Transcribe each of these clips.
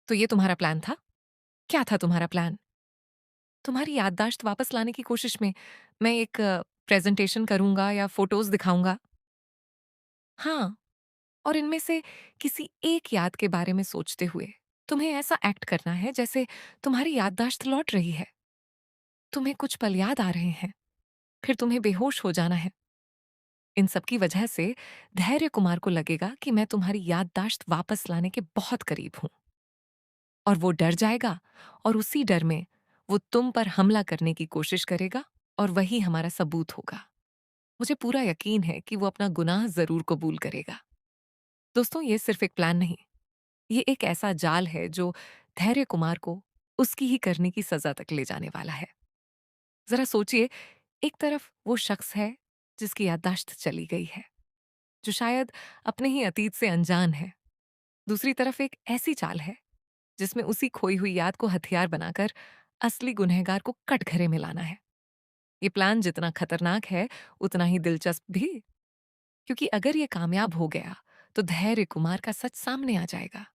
तो ये तुम्हारा प्लान था? क्या था तुम्हारा प्लान? तुम्हारी याददाश्त वापस लाने की कोशिश में मैं एक प्रेज़ेंटेशन करूँगा या फ़ोटोज़ दिखाऊँगा? हाँ, और इनमें से किसी एक याद के बारे में सोचते हुए तुम्हें ऐसा एक्ट करना है जैसे तुम्हारी याददाश्त लौट रही है। तुम्हें कुछ पल याद आ रहे हैं, फिर तुम्हें बेहोश हो जाना है। इन सब की वजह से धैर्य कुमार को लगेगा कि मैं तुम्हारी याददाश्त वापस लाने के बहुत करीब हूँ। और वो डर जाएगा और उसी डर में वो तुम पर हमला करने की कोशिश करेगा और वही हमारा सबूत होगा। मुझे पूरा यकीन है कि वो अपना गुनाह ज़रूर कबूल करेगा। दोस्तों, ये सिर्फ एक प्लान नहीं, ये एक ऐसा जाल है जो धैर्य कुमार को उसकी ही करने की सज़ा तक ले जाने वाला है। ज़रा सोचिए, एक तरफ वो शख्स है जिसकी याददाश्त चली गई है, जो शायद अपने ही अतीत से अनजान है। दूसरी तरफ एक ऐसी चाल है जिसमें उसी खोई हुई याद को हथियार बनाकर असली गुनहगार को कटघरे में लाना है। ये प्लान जितना खतरनाक है, उतना ही दिलचस्प भी, क्योंकि अगर ये कामयाब हो गया, तो धैर्य कुमार का सच सामने आ जाएगा।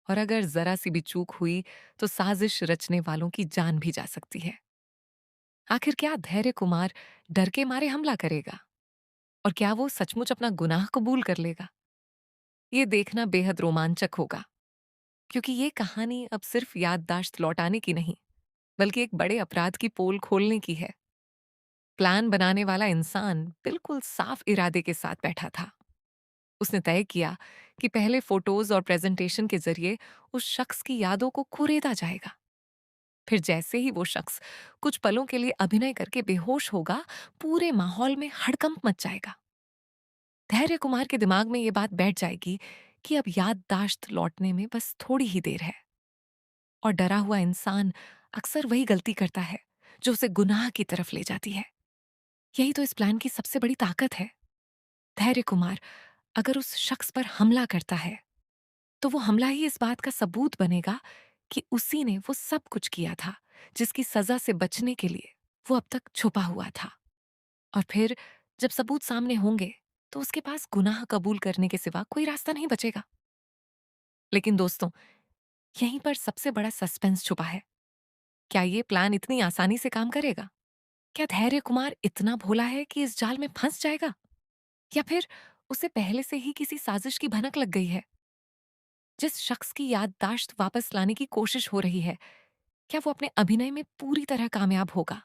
और अगर जरा सी भी चूक हुई, तो साजिश रचने वालों की जान भी जा सकती है। आखिर क्या धैर्य कुमार डर के मारे हमला करेगा? और क्या वो सचमुच अपना गुनाह कबूल कर लेगा? ये देखना बेहद रोमांचक होगा, क्योंकि ये कहानी अब सिर्फ याददाश्त लौटाने की नहीं, बल्कि एक बड़े अपराध की पोल खोलने की है। प्लान बनाने वाला इंसान बिल्कुल साफ इरादे के साथ बैठा था। उसने तय किया कि पहले फोटोज और प्रेजेंटेशन के जरिए उस शख्स की यादों को कुरेदा जाएगा। फिर जैसे ही वो शख्स कुछ पलों के लिए अभिनय करके बेहोश होगा, पूरे माहौल में हड़कंप मच जाएगा। धैर्य कुमार के दिमाग में ये बात बैठ जाएगी कि अब याददाश्त लौटने में बस थोड़ी ही देर है। और डरा हुआ इंसान अक्सर वही गलती करता है जो उसे गुनाह की तरफ ले जाती है। यही तो इस प्लान की सबसे बड़ी ताकत है। धैर्य कुमार अगर उस शख्स पर हमला करता है, तो वो हमला ही इस बात का सबूत बनेगा कि उसी ने वो सब कुछ किया था जिसकी सजा से बचने के लिए वो अब तक छुपा हुआ था। और फिर जब सबूत सामने होंगे, तो उसके पास गुनाह कबूल करने के सिवा कोई रास्ता नहीं बचेगा। लेकिन दोस्तों, यहीं पर सबसे बड़ा सस्पेंस छुपा है। क्या ये प्लान इतनी आसानी से काम करेगा? क्या धैर्य कुमार इतना भोला है कि इस जाल में फंस जाएगा? या फिर उसे पहले से ही किसी साजिश की भनक लग गई है? जिस शख्स की याददाश्त वापस लाने की कोशिश हो रही है, क्या वो अपने अभिनय में पूरी तरह कामयाब होगा?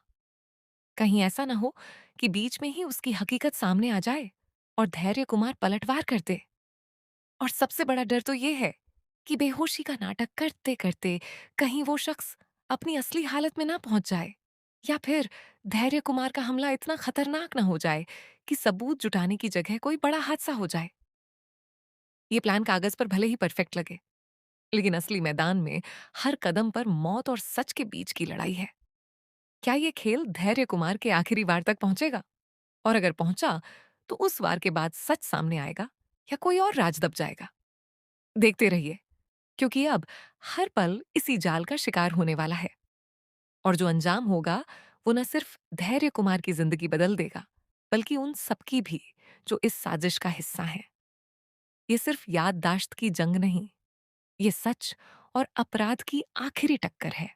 कहीं ऐसा ना हो कि बीच में ही उसकी हकीकत सामने आ जाए और धैर्य कुमार पलटवार कर दे। और सबसे बड़ा डर तो ये है कि बेहोशी का नाटक करते करते कहीं वो शख्स अपनी असली हालत में ना पहुंच जाए, या फिर धैर्य कुमार का हमला इतना खतरनाक ना हो जाए कि सबूत जुटाने की जगह कोई बड़ा हादसा हो जाए। ये प्लान कागज पर भले ही परफेक्ट लगे, लेकिन असली मैदान में हर कदम पर मौत और सच के बीच की लड़ाई है। क्या ये खेल धैर्य कुमार के आखिरी वार तक पहुंचेगा? और अगर पहुंचा, तो उस वार के बाद सच सामने आएगा या कोई और राज दब जाएगा? देखते रहिए, क्योंकि अब हर पल इसी जाल का शिकार होने वाला है। और जो अंजाम होगा, वो न सिर्फ धैर्य कुमार की जिंदगी बदल देगा, बल्कि उन सबकी भी जो इस साजिश का हिस्सा हैं। ये सिर्फ याददाश्त की जंग नहीं, ये सच और अपराध की आखिरी टक्कर है।